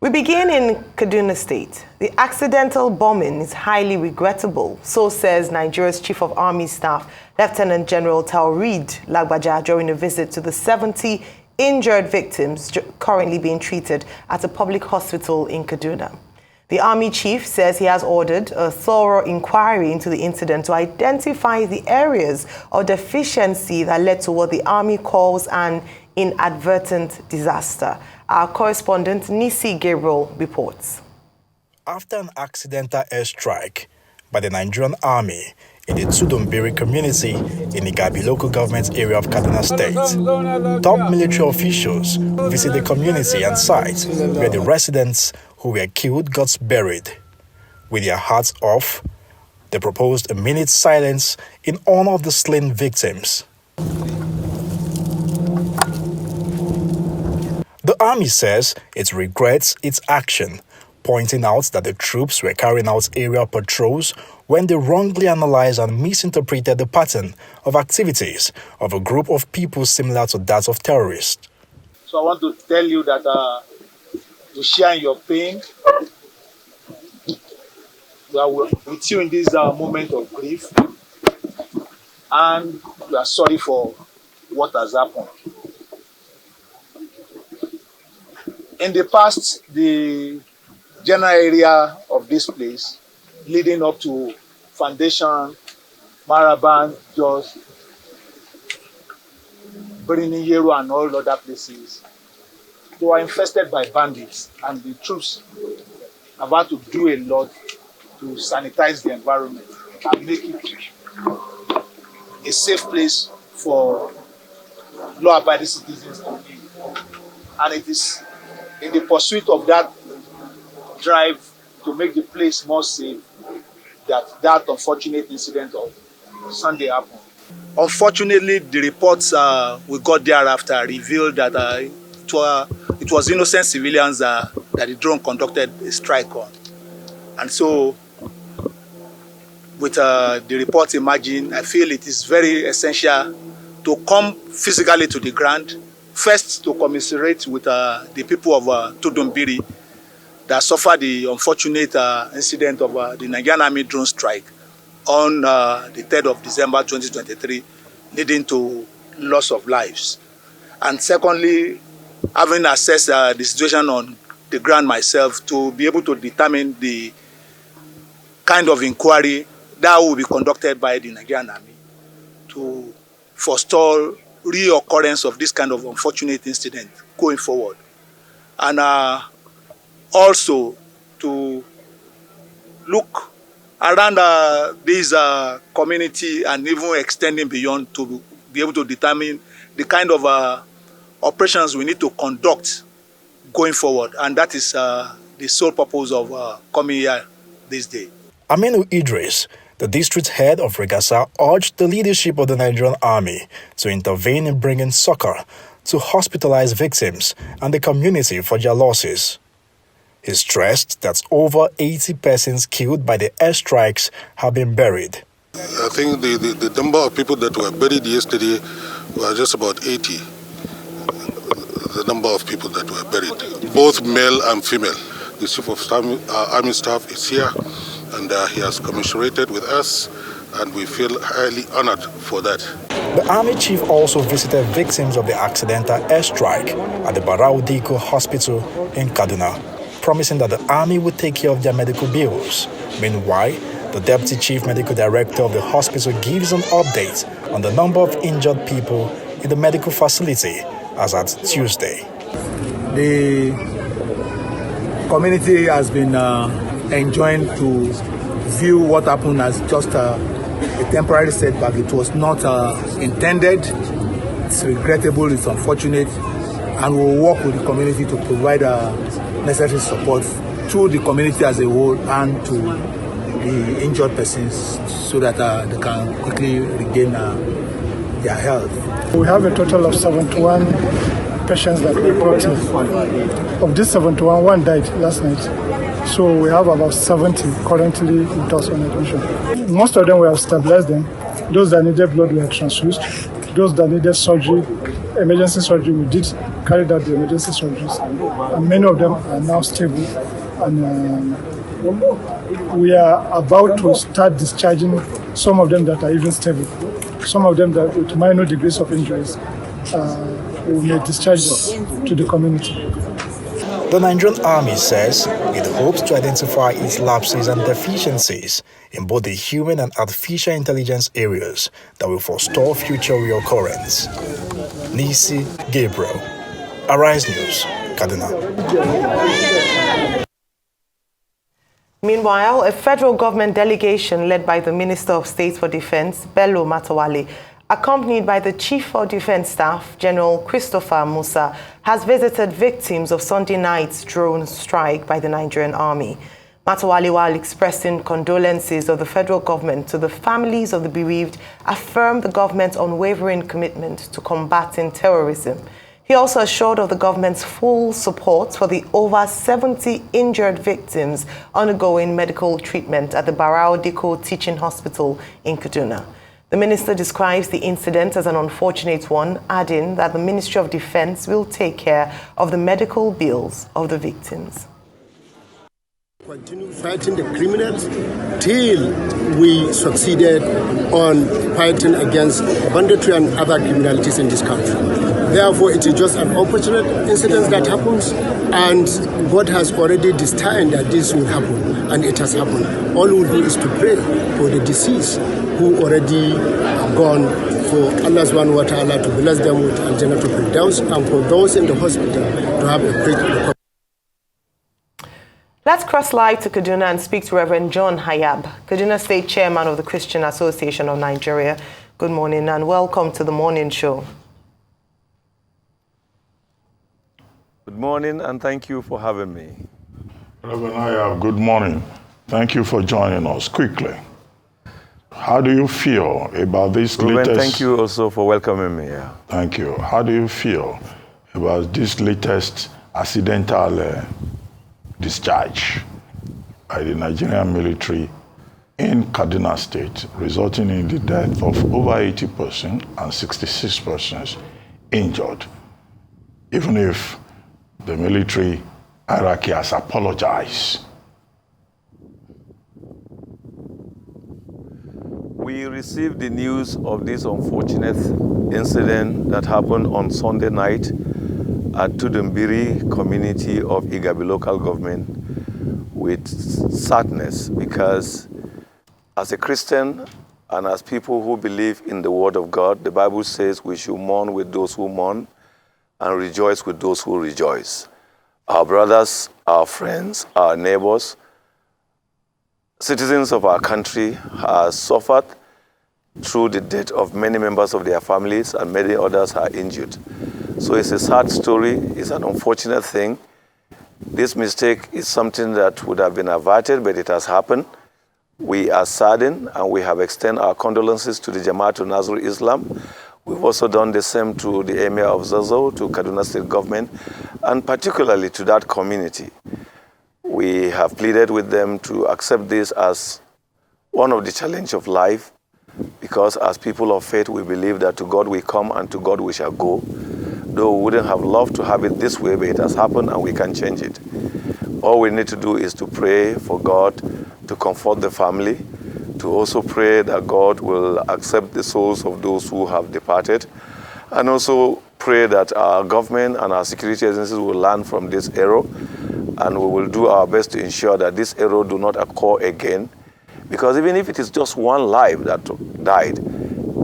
We begin in Kaduna State. The accidental bombing is highly regrettable, so says Nigeria's Chief of Army Staff, Lieutenant General Taoreed Lagbaja, during a visit to the 70 injured victims currently being treated at a public hospital in Kaduna. The Army Chief says he has ordered a thorough inquiry into the incident to identify the areas of deficiency that led to what the Army calls an inadvertent disaster. Our correspondent Nisi Gabriel reports. After an accidental airstrike by the Nigerian Army in the Tudumbiri community in Igabi local government area of Kaduna State, top military officials visit the community and site where the residents who were killed got buried. With their hats off, they proposed a minute's silence in honor of the slain victims. The Army says it regrets its action, pointing out that the troops were carrying out aerial patrols when they wrongly analyzed and misinterpreted the pattern of activities of a group of people similar to that of terrorists. So I want to tell you that to share in your pain. We are with you in this moment of grief, and we are sorry for what has happened. In the past, the general area of this place, leading up to Foundation, Maraban, Jos, Birnin-Yero, and all other places, they were infested by bandits, and the troops have had to do a lot to sanitize the environment and make it a safe place for law-abiding citizens to live. And it is in the pursuit of that drive to make the place more safe that unfortunate incident of Sunday happened. Unfortunately, the reports we got thereafter revealed that it was innocent civilians that the drone conducted a strike on. And so, with the reports emerging, I feel it is very essential to come physically to the ground, first to commiserate with the people of Tudumbiri that suffered the unfortunate incident of the Nigerian Army drone strike on the 3rd of December 2023, leading to loss of lives. And secondly, having assessed the situation on the ground myself, to be able to determine the kind of inquiry that will be conducted by the Nigerian Army to forestall reoccurrence of this kind of unfortunate incident going forward. And also to look around this community and even extending beyond to be able to determine the kind of operations we need to conduct going forward. And that is the sole purpose of coming here this day. Aminu Idris, the district head of Regasa, urged the leadership of the Nigerian Army to intervene in bringing succor to hospitalized victims and the community for their losses. He stressed that over 80 persons killed by the airstrikes have been buried. I think the number of people that were buried yesterday were just about 80. The number of people that were buried, both male and female. The Chief of Army Staff is here, and he has commiserated with us, and we feel highly honored for that. The Army Chief also visited victims of the accidental airstrike at the Barau Diko Hospital in Kaduna, promising that the Army would take care of their medical bills. Meanwhile, the Deputy Chief Medical Director of the hospital gives an update on the number of injured people in the medical facility as at Tuesday. The community has been enjoined to view what happened as just a temporary setback. It was not intended. It's regrettable, it's unfortunate, and we'll work with the community to provide necessary support to the community as a whole and to the injured persons so that they can quickly regain their health. We have a total of 71 patients that we brought in. Of these 71, one died last night. So we have about 70 currently with us on admission. Most of them we have stabilized them. Those that needed blood were transfused. Those that needed surgery emergency surgery. We did carry out the emergency surgeries, and many of them are now stable. And we are about to start discharging some of them that are even stable. Some of them that with minor degrees of injuries, we may discharge them to the community. The Nigerian Army says it hopes to identify its lapses and deficiencies in both the human and artificial intelligence areas that will forestall future reoccurrence. Nisi Gabriel, Arise News, Kaduna. Meanwhile, a federal government delegation led by the Minister of State for Defense, Bello Matawalle, accompanied by the Chief of Defense Staff, General Christopher Musa, has visited victims of Sunday night's drone strike by the Nigerian Army. Matawalle, while expressing condolences of the federal government to the families of the bereaved, affirmed the government's unwavering commitment to combating terrorism. He also assured of the government's full support for the over 70 injured victims undergoing medical treatment at the Barao Diko Teaching Hospital in Kaduna. The minister describes the incident as an unfortunate one, adding that the Ministry of Defense will take care of the medical bills of the victims. Continue fighting the criminals till we succeeded on fighting against banditry and other criminalities in this country. Therefore, it is just an unfortunate incident that happens, and God has already destined that this will happen, and it has happened. All we do is to pray for the deceased who already gone, for Allah subhanahu wa ta'ala to bless them with Al-Jannah to Firdaus, and for those in the hospital to have a great recovery. Let's cross live to Kaduna and speak to Reverend John Hayab, Kaduna State Chairman of the Christian Association of Nigeria. Good morning and welcome to the morning show. Good morning and thank you for having me. Reverend Hayab, good morning. Thank you for joining us. Quickly, how do you feel about this latest... Thank you also for welcoming me. Yeah. Thank you. How do you feel about this latest accidental discharge by the Nigerian military in Kaduna State, resulting in the death of over 80 persons and 66 persons injured, even if the military hierarchy has apologized? We received the news of this unfortunate incident that happened on Sunday night at Tudumbiri community of Igabi local government with sadness, because as a Christian and as people who believe in the word of God, the Bible says we should mourn with those who mourn and rejoice with those who rejoice. Our brothers, our friends, our neighbors, citizens of our country have suffered through the death of many members of their families, and many others are injured. So it's a sad story, it's an unfortunate thing. This mistake is something that would have been averted, but it has happened. We are saddened and we have extended our condolences to the Jamaatul Nasrul Islam. We've also done the same to the Emir of Zazzau, to Kaduna State government, and particularly to that community. We have pleaded with them to accept this as one of the challenges of life, because as people of faith, we believe that to God we come and to God we shall go. Though we wouldn't have loved to have it this way, but it has happened and we can change it. All we need to do is to pray for God to comfort the family, to also pray that God will accept the souls of those who have departed, and also pray that our government and our security agencies will learn from this error, and we will do our best to ensure that this error do not occur again. Because even if it is just one life that died,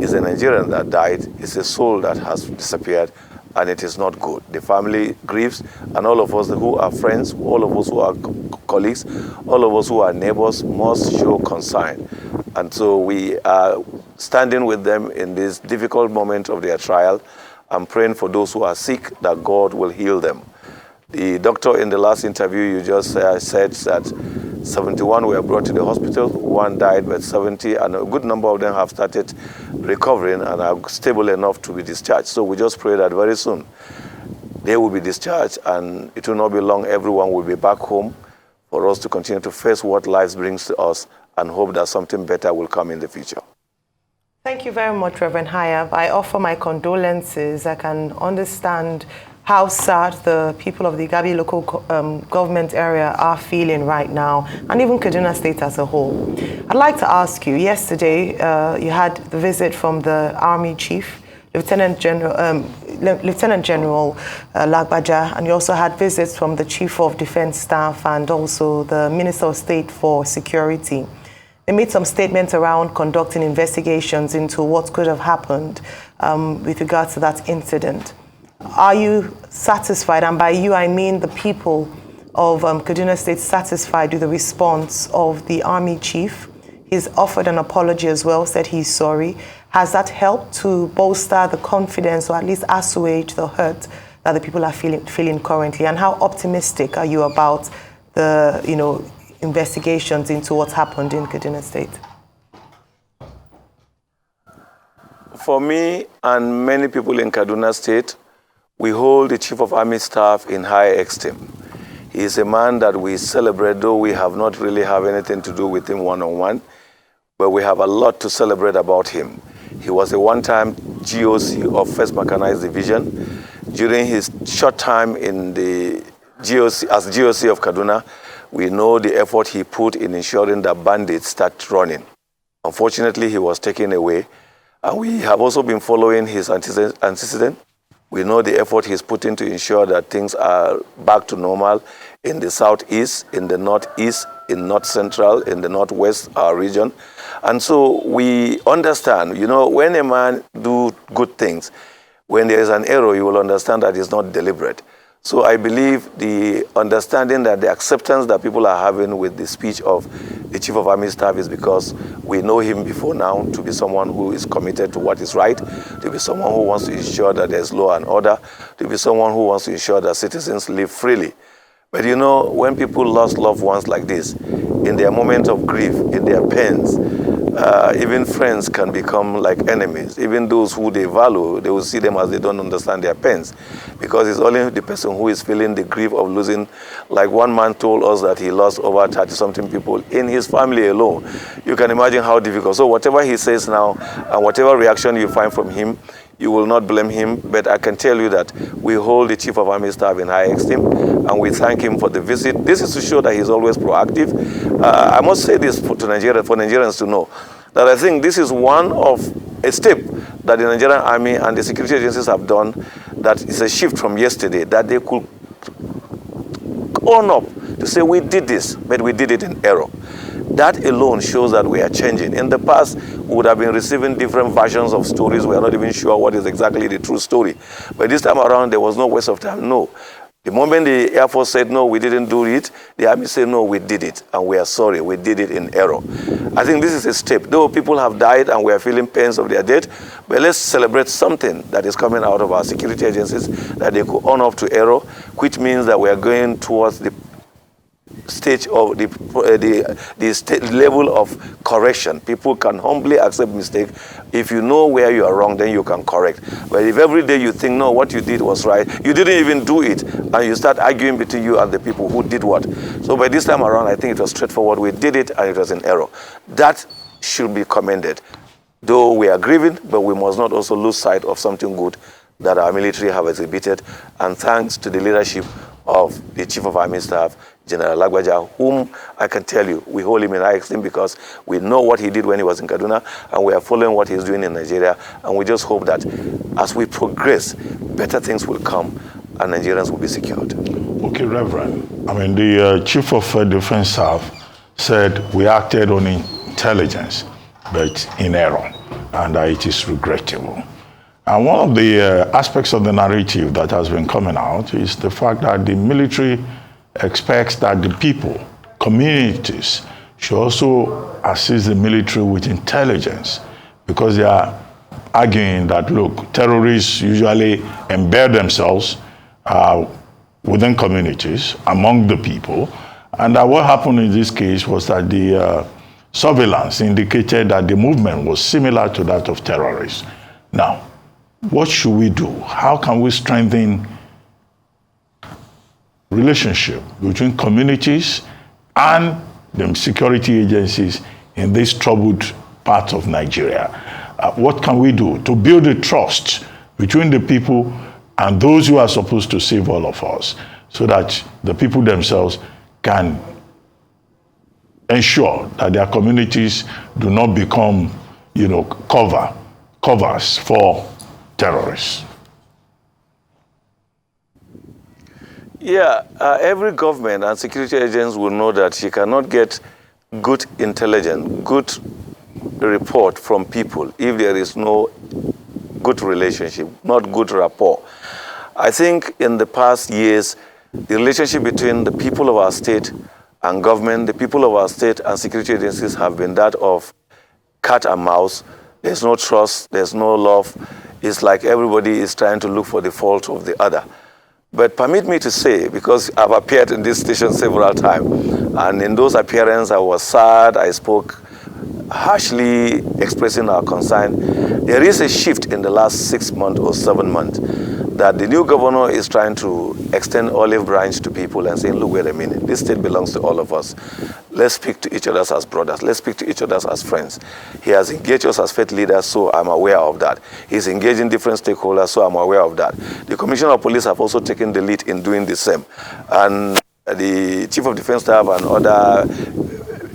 it's a Nigerian that died, it's a soul that has disappeared, and it is not good. The family grieves, and all of us who are friends, all of us who are colleagues, all of us who are neighbors must show concern. And so we are standing with them in this difficult moment of their trial and praying for those who are sick, that God will heal them. The doctor in the last interview you just said that 71 were brought to the hospital, one died, but 70, and a good number of them have started recovering and are stable enough to be discharged. So we just pray that very soon they will be discharged, and it will not be long, everyone will be back home for us to continue to face what life brings to us and hope that something better will come in the future. Thank you very much, Reverend Hayab. I offer my condolences. I can understand how sad the people of the Igabi local government area are feeling right now, and even Kaduna State as a whole. I'd like to ask you, yesterday you had the visit from the Army Chief, Lieutenant General Lagbaja, and you also had visits from the Chief of Defense Staff and also the Minister of State for Security. They made some statements around conducting investigations into what could have happened with regards to that incident. Are you satisfied? And by you, I mean the people of Kaduna State satisfied with the response of the Army Chief. He's offered an apology as well, said he's sorry. Has that helped to bolster the confidence or at least assuage the hurt that the people are feeling currently? And how optimistic are you about the, investigations into what's happened in Kaduna State? For me and many people in Kaduna State, we hold the Chief of Army Staff in high esteem. He is a man that we celebrate, though we have not really have anything to do with him one-on-one, but we have a lot to celebrate about him. He was a one-time GOC of 1st Mechanized Division. During his short time in the GOC, as GOC of Kaduna, we know the effort he put in ensuring that bandits start running. Unfortunately, he was taken away, and we have also been following his antecedent. We know the effort he's putting to ensure that things are back to normal in the southeast, in the northeast, in north central, in the northwest region. And so we understand, when a man do good things, when there is an error, you will understand that it's not deliberate. So I believe the understanding that the acceptance that people are having with the speech of the Chief of Army Staff is because we know him before now to be someone who is committed to what is right, to be someone who wants to ensure that there's law and order, to be someone who wants to ensure that citizens live freely. But when people lost loved ones like this, in their moment of grief, in their pains, even friends can become like enemies. Even those who they value, they will see them as they don't understand their pains. Because it's only the person who is feeling the grief of losing. Like one man told us that he lost over 30-something people in his family alone. You can imagine how difficult. So whatever he says now, and whatever reaction you find from him, you will not blame him. But I can tell you that we hold the Chief of Army Staff in high esteem, and we thank him for the visit. This is to show that he's always proactive. I must say this for Nigerians to know, that I think this is one of a step that the Nigerian Army and the security agencies have done that is a shift from yesterday, that they could own up to say, we did this, but we did it in error. That alone shows that we are changing. In the past, we would have been receiving different versions of stories. We are not even sure what is exactly the true story. But this time around, there was no waste of time. No. The moment the Air Force said, no, we didn't do it, the Army said, no, we did it, and we are sorry, we did it in error. I think this is a step. Though people have died and we are feeling pains of their death, but let's celebrate something that is coming out of our security agencies, that they could own up to error, which means that we are going towards the stage of the state level of correction. People can humbly accept mistake. If you know where you are wrong, then you can correct. But if every day you think, no, what you did was right, you didn't even do it, and you start arguing between you and the people who did what. So by this time around, I think it was straightforward. We did it, and it was an error. That should be commended. Though we are grieving, but we must not also lose sight of something good that our military have exhibited. And thanks to the leadership of the Chief of Army Staff, General Lagbaja, whom I can tell you, we hold him in high esteem because we know what he did when he was in Kaduna, and we are following what he's doing in Nigeria, and we just hope that as we progress, better things will come and Nigerians will be secured. Okay, Reverend. I mean, the Chief of Defense Staff said we acted on intelligence, but in error, and it is regrettable. And one of the aspects of the narrative that has been coming out is the fact that the military expects that the people, communities, should also assist the military with intelligence, because they are arguing that, look, terrorists usually embed themselves within communities, among the people, and that what happened in this case was that the surveillance indicated that the movement was similar to that of terrorists. Now, what should we do? How can we strengthen relationship between communities and the security agencies in this troubled part of Nigeria? what can we do to build a trust between the people and those who are supposed to save all of us, so that the people themselves can ensure that their communities do not become, covers for terrorists? Yeah, every government and security agents will know that you cannot get good intelligence, good report from people if there is no good relationship, not good rapport. I think in the past years, the relationship between the people of our state and government, the people of our state and security agencies have been that of cat and mouse. There's no trust, there's no love. It's like everybody is trying to look for the fault of the other. But permit me to say, because I've appeared in this station several times, and in those appearances I was sad, I spoke harshly expressing our concern. There is a shift in the last 6 months or 7 months that the new governor is trying to extend olive branch to people and saying, look, wait a minute, this state belongs to all of us. Let's speak to each other as brothers. Let's speak to each other as friends. He has engaged us as faith leaders, so I'm aware of that. He's engaging different stakeholders, so I'm aware of that. The Commissioner of Police have also taken the lead in doing the same. And the Chief of Defense Staff and other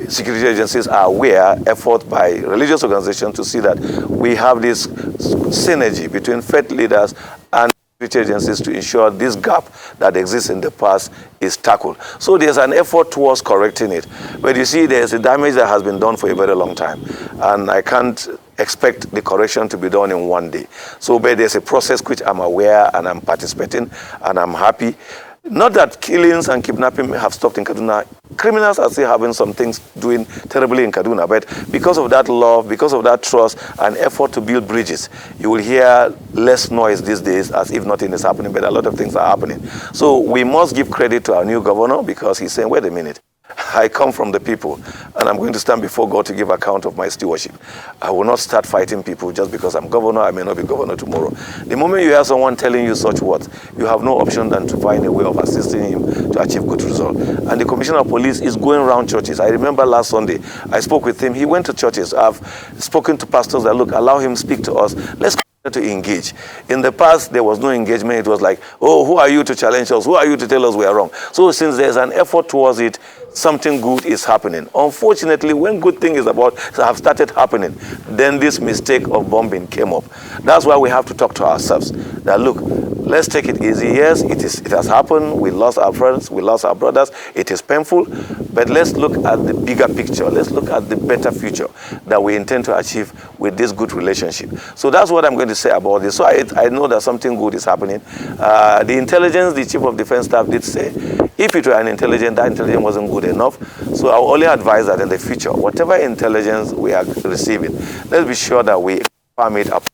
security agencies are aware, effort by religious organizations to see that we have this synergy between faith leaders and security agencies to ensure this gap that exists in the past is tackled. So there's an effort towards correcting it. But you see, there's a damage that has been done for a very long time. And I can't expect the correction to be done in one day. So but there's a process which I'm aware and I'm participating and I'm happy. Not that killings and kidnapping have stopped in Kaduna. Criminals are still having some things doing terribly in Kaduna, but because of that love, because of that trust and effort to build bridges, you will hear less noise these days as if nothing is happening, but a lot of things are happening. So we must give credit to our new governor because he's saying, wait a minute, I come from the people and I'm going to stand before God to give account of my stewardship. I will not start fighting people just because I'm governor. I may not be governor tomorrow. The moment you hear someone telling you such words, you have no option than to find a way of assisting him to achieve good results. And the Commissioner of Police is going around churches. I remember last Sunday, I spoke with him. He went to churches. I've spoken to pastors that, look, allow him speak to us. Let's to engage. In the past, there was no engagement. It was like, oh, who are you to challenge us? Who are you to tell us we are wrong? So since there's an effort towards it, something good is happening. Unfortunately, when good things have started happening, then this mistake of bombing came up. That's why we have to talk to ourselves. That look, let's take it easy. Yes, it has happened. We lost our friends. We lost our brothers. It is painful. But let's look at the bigger picture. Let's look at the better future that we intend to achieve with this good relationship. So that's what I'm going to say about this. So I know that something good is happening. The intelligence, the Chief of Defense Staff did say, if it were an intelligence, that intelligence wasn't good enough. So I will only advise that in the future, whatever intelligence we are receiving, let's be sure that we farm it up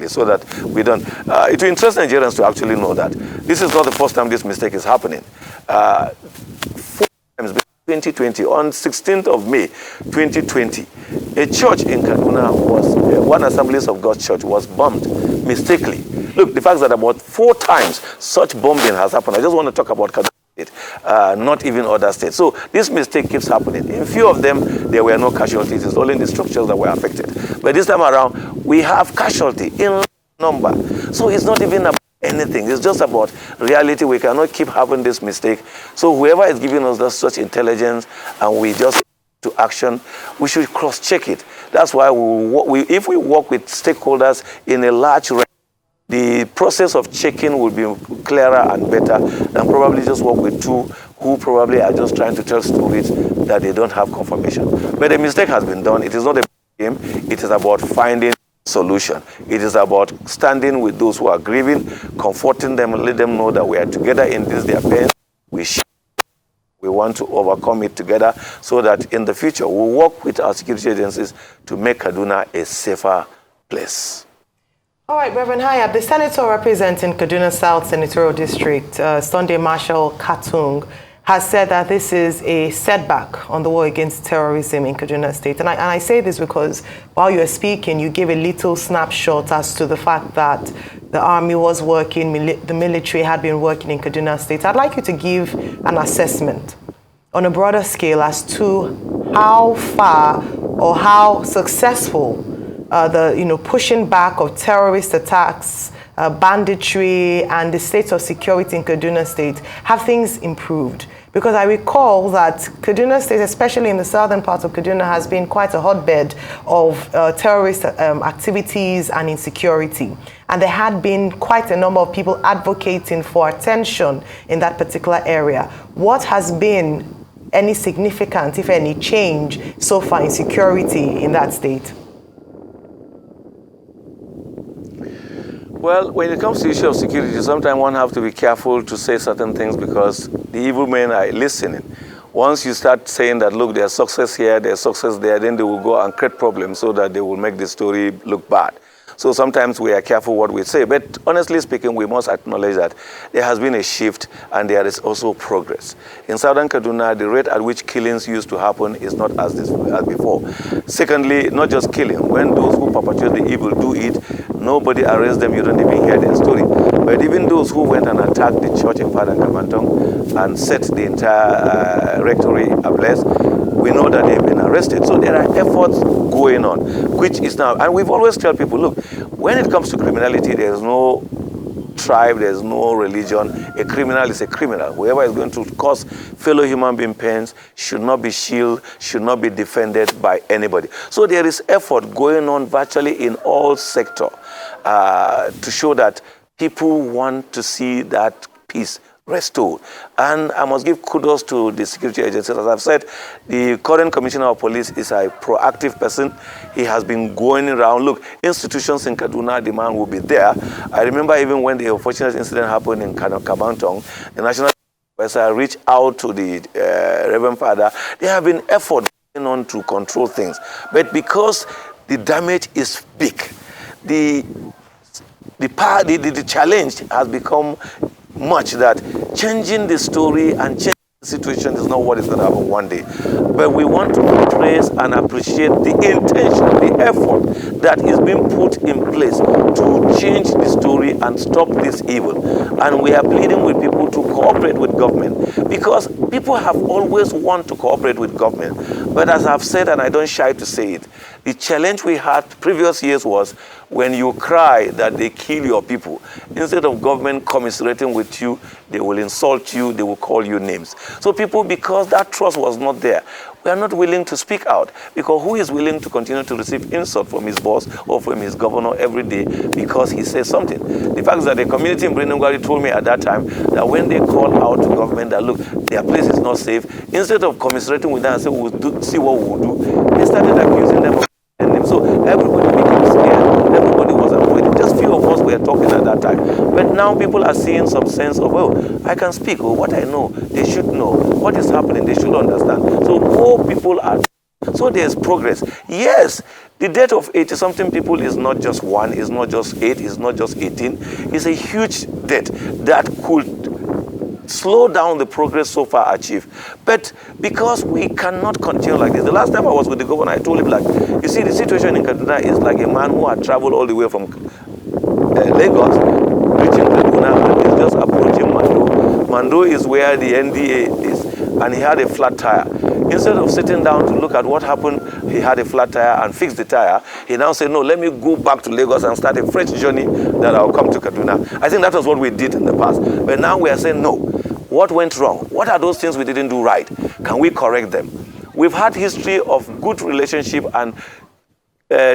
so that we don't. It will interest Nigerians to actually know that this is not the first time this mistake is happening. 4 times 2020, on 16th of May 2020, a church in Kaduna one Assemblies of God church was bombed mistakenly. Look, the fact that about 4 times such bombing has happened. I just want to talk about Kaduna State, not even other states. So this mistake keeps happening. In few of them, there were no casualties. It's only the structures that were affected. But this time around, we have casualty in number. So it's not even about anything. It's just about reality. We cannot keep having this mistake. So whoever is giving us such intelligence and we just to action, we should cross-check it. That's why if we work with stakeholders in a large range, the process of checking will be clearer and better than probably just work with 2 who probably are just trying to tell stories that they don't have confirmation. But a mistake has been done. It is not a game. It is about finding solution. It is about standing with those who are grieving, comforting them, and let them know that we are together in this their pain. We want to overcome it together so that in the future we'll work with our security agencies to make Kaduna a safer place. All right, Reverend Hayab, the senator representing Kaduna South Senatorial District, Sunday Marshal Katung, has said that this is a setback on the war against terrorism in Kaduna State. And I say this because while you were speaking, you gave a little snapshot as to the fact that the army was working, the military had been working in Kaduna State. I'd like you to give an assessment on a broader scale as to how far or how successful pushing back of terrorist attacks, banditry, and the state of security in Kaduna State, have things improved? Because I recall that Kaduna State, especially in the southern part of Kaduna, has been quite a hotbed of terrorist activities and insecurity. And there had been quite a number of people advocating for attention in that particular area. What has been any significant, if any, change so far in security in that state? Well, when it comes to the issue of security, sometimes one has to be careful to say certain things because the evil men are listening. Once you start saying that, look, there's success here, there's success there, then they will go and create problems so that they will make the story look bad. So sometimes we are careful what we say. But honestly speaking, we must acknowledge that there has been a shift and there is also progress. In southern Kaduna, the rate at which killings used to happen is not as before. Secondly, not just killing. When those who perpetrate the evil do it, nobody arrests them, you don't even hear their story. But even those who went and attacked the church in Padang Kabantong and set the entire rectory ablaze, we know that they've been arrested. So there are efforts going on, which is now, and we've always tell people, look, when it comes to criminality, there is no tribe, there is no religion. A criminal is a criminal. Whoever is going to cause fellow human being pains should not be shielded, should not be defended by anybody. So there is effort going on virtually in all sectors to show that people want to see that peace restored. And I must give kudos to the security agencies. As I've said, the current commissioner of police is a proactive person. He has been going around. Look, institutions in Kaduna, the man will be there. I remember even when the unfortunate incident happened in Kabantong, the national professor reached out to the Reverend Father. There have been efforts going on to control things. But because the damage is big, the challenge has become much that changing the story and changing the situation is not what is going to happen one day. But we want to praise and appreciate the intention, the effort that is being put in place to change the story and stop this evil. And we are pleading with people to cooperate with government because people have always wanted to cooperate with government. But as I've said, and I don't shy to say it, the challenge we had previous years was when you cry that they kill your people, instead of government commiserating with you, they will insult you, they will call you names. So people, because that trust was not there, we are not willing to speak out, because who is willing to continue to receive insult from his boss or from his governor every day because he says something? The fact is that the community in Brenungwari told me at that time that when they called out to government that, look, their place is not safe, instead of commiserating with them and say, we'll see what we'll do, they started accusing them of them. So everybody became scared. Everybody was avoiding. Just few of us were talking at that time. But now people are seeing some sense of, well, I can speak. Or what I know, they should know. What is happening, they should understand. So more people are. So there's progress. Yes, the death of 80-something people is not just 1, it's not just 8, it's not just 18. It's a huge death that could slow down the progress so far achieved. But because we cannot continue like this. The last time I was with the governor, I told him, like, you see, the situation in Kaduna is like a man who had traveled all the way from Lagos, reaching Kaduna, and is just approaching Mando. Mando is where the NDA is, and he had a flat tire. Instead of sitting down to look at what happened, he had a flat tire and fixed the tire. He now said, no, let me go back to Lagos and start a fresh journey that I'll come to Kaduna. I think that was what we did in the past. But now we are saying, no. What went wrong? What are those things we didn't do right? Can we correct them? We've had history of good relationship and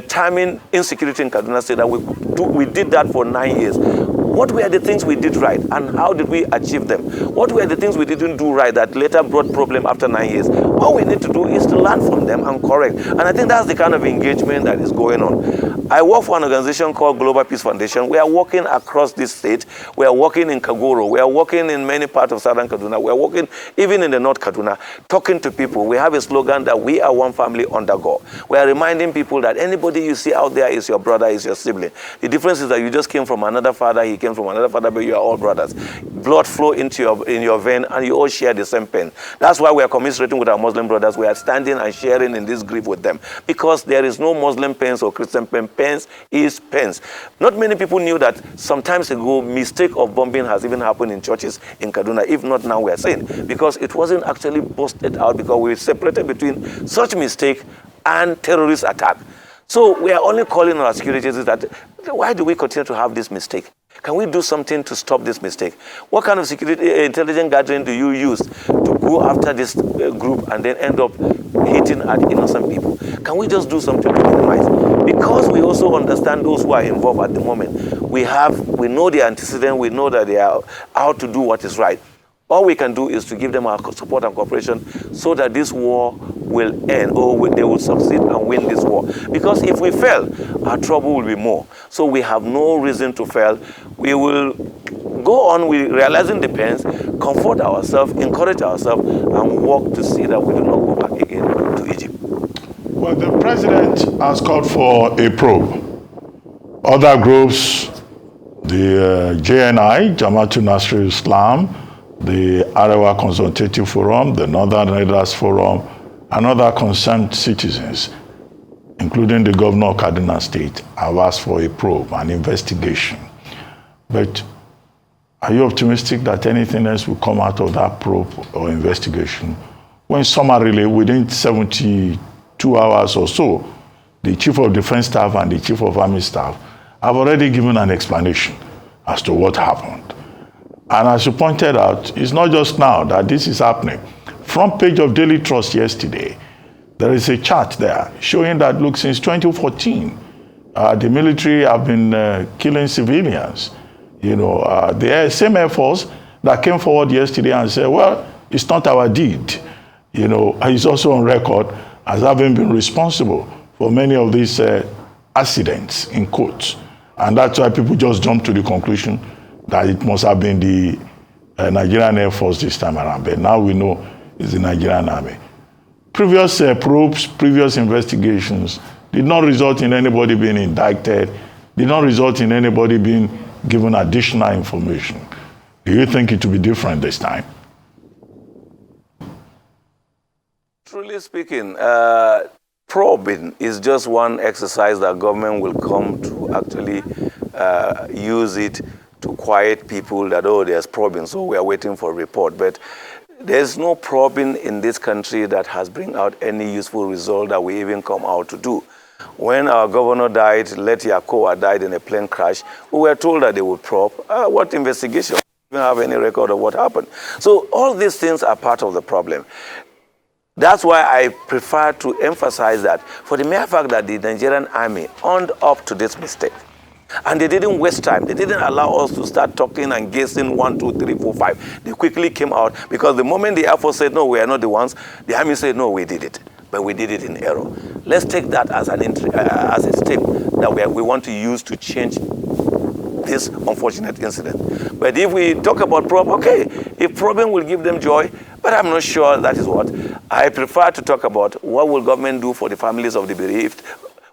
timing insecurity in Kaduna State that we did that for 9 years. What were the things we did right and how did we achieve them? What were the things we didn't do right that later brought problem after 9 years? All we need to do is to learn from them and correct. And I think that's the kind of engagement that is going on. I work for an organization called Global Peace Foundation. We are working across this state. We are working in Kagoro. We are working in many parts of southern Kaduna. We are working even in the North Kaduna, talking to people. We have a slogan that we are one family under God. We are reminding people that anybody you see out there is your brother, is your sibling. The difference is that you just came from another father, he came from another father, but you are all brothers. Blood flow into your vein and you all share the same pain. That's why we are commiserating with our Muslim brothers. We are standing and sharing in this grief with them because there is no Muslim pains or Christian pain. Pains is pains. Not many people knew that some times ago mistake of bombing has even happened in churches in Kaduna. If not now, we are saying, because it wasn't actually busted out because we separated between such mistake and terrorist attack. So we are only calling on our security agencies that, why do we continue to have this mistake? Can we do something to stop this mistake? What kind of security intelligence gathering do you use to go after this group and then end up hitting at innocent people? Can we just do something to minimize? Because we also understand those who are involved at the moment. We know their antecedent, we know that they are out to do what is right. All we can do is to give them our support and cooperation so that this war will end, or they will succeed and win this war. Because if we fail, our trouble will be more. So we have no reason to fail. We will go on with realizing the pains, comfort ourselves, encourage ourselves, and work to see that we do not go back again to Egypt. Well, the president has called for a probe. Other groups, the JNI, Jamaatul Nasrul Islam, the Arewa Consultative Forum, the Northern Leaders Forum, and other concerned citizens, including the governor of Kaduna State, have asked for a probe, an investigation. But are you optimistic that anything else will come out of that probe or investigation? When summarily, within 72 hours or so, the Chief of Defense Staff and the Chief of Army Staff have already given an explanation as to what happened. And as you pointed out, it's not just now that this is happening. Front page of Daily Trust yesterday, there is a chart there showing that, look, since 2014, the military have been killing civilians. You know, the same Air Force that came forward yesterday and said, well, it's not our deed. You know, he's also on record as having been responsible for many of these accidents, in quotes. And that's why people just jump to the conclusion that it must have been the Nigerian Air Force this time around. But now we know it's the Nigerian Army. Previous probes, previous investigations did not result in anybody being indicted, did not result in anybody being given additional information. Do you think it will be different this time? Truly speaking, probing is just one exercise that government will come to actually use it to quiet people that, oh, there's probing, so we are waiting for a report. But there's no probing in this country that has bring out any useful result that we even come out to do. When our governor died, Leti Yakowa died in a plane crash, we were told that they would probe. What investigation? We don't have any record of what happened. So all these things are part of the problem. That's why I prefer to emphasize that for the mere fact that the Nigerian army owned up to this mistake, and they didn't waste time. They didn't allow us to start talking and guessing 1, 2, 3, 4, 5. They quickly came out because the moment the Air Force said, no, we are not the ones, the army said, no, we did it. But we did it in error. Let's take that as a step that we want to use to change this unfortunate incident. But if we talk about probe, okay, if probing will give them joy, but I'm not sure that is what. I prefer to talk about what will government do for the families of the bereaved.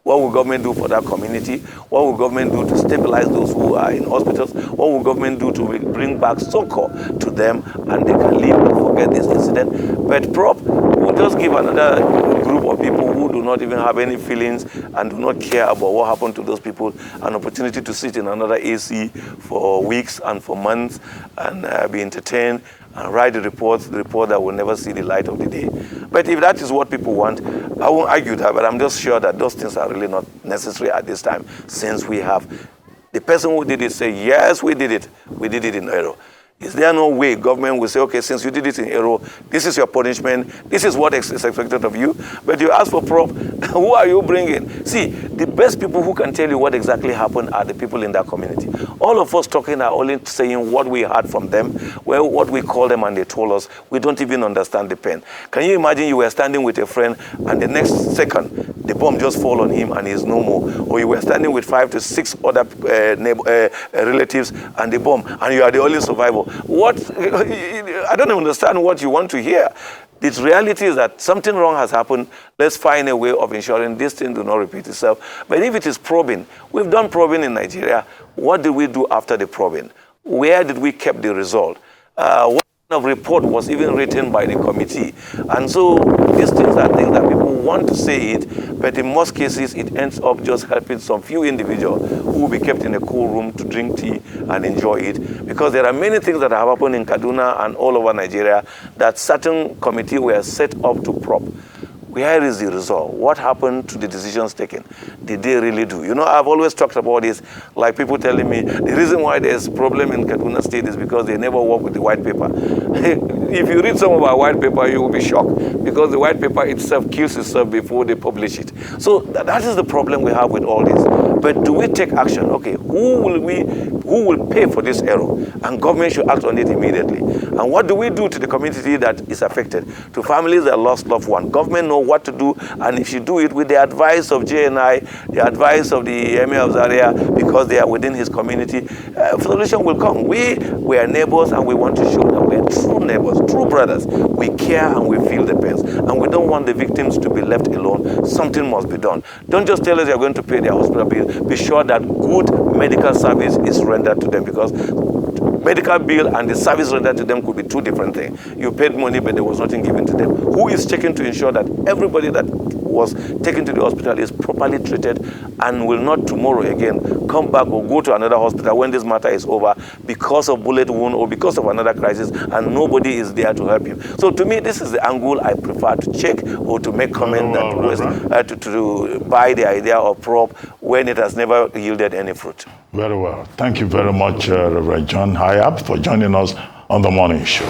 What will government do for that community? What will government do to stabilize those who are in hospitals? What will government do to bring back succor to them and they can live and forget this incident? But prop will just give another group of people who do not even have any feelings and do not care about what happened to those people an opportunity to sit in another AC for weeks and for months and be entertained and write the report that will never see the light of the day. But if that is what people want, I won't argue that, but I'm just sure that those things are really not necessary at this time, since we have the person who did it say, yes, we did it in error. Is there no way government will say, okay, since you did it in error, this is your punishment, this is what is expected of you, but you ask for prop, who are you bringing? See, the best people who can tell you what exactly happened are the people in that community. All of us talking are only saying what we heard from them, well, what we called them and they told us. We don't even understand the pain. Can you imagine you were standing with a friend and the next second, the bomb just fall on him and he's no more? Or you were standing with 5 to 6 other relatives and the bomb, and you are the only survivor. What? I don't understand what you want to hear. The reality is that something wrong has happened. Let's find a way of ensuring this thing do not repeat itself. But if it is probing, we've done probing in Nigeria. What did we do after the probing? Where did we keep the result? What kind of report was even written by the committee? And so these things are things that people want to say it, but in most cases it ends up just helping some few individuals who will be kept in a cool room to drink tea and enjoy it. Because there are many things that have happened in Kaduna and all over Nigeria that certain committees were set up to probe. Where is the result? What happened to the decisions taken? Did they really do? You know, I've always talked about this, like people telling me, the reason why there's problem in Kaduna State is because they never work with the white paper. If you read some of our white paper, you will be shocked, because the white paper itself kills itself before they publish it. So that is the problem we have with all this. But do we take action? Okay, who will pay for this error? And government should act on it immediately. And what do we do to the community that is affected? To families that lost loved one? Government know what to do, and if you do it with the advice of JNI, the advice of the Emir of Zaria, because they are within his community, solution will come. We are neighbors, and we want to show that we are true neighbors, true brothers. We care and we feel the pains, and we don't want the victims to be left alone. Something must be done. Don't just tell us you're going to pay their hospital bill. Be sure that good medical service is rendered to them, because medical bill and the service rendered to them could be two different things. You paid money, but there was nothing given to them. Who is checking to ensure that everybody that was taken to the hospital is properly treated and will not tomorrow again come back or go to another hospital when this matter is over because of bullet wound or because of another crisis, and nobody is there to help him? So to me, this is the angle I prefer to check or to make comment that was to buy the idea of prop when it has never yielded any fruit. Very well. Thank you very much, Reverend John Hayab, for joining us on The Morning Show.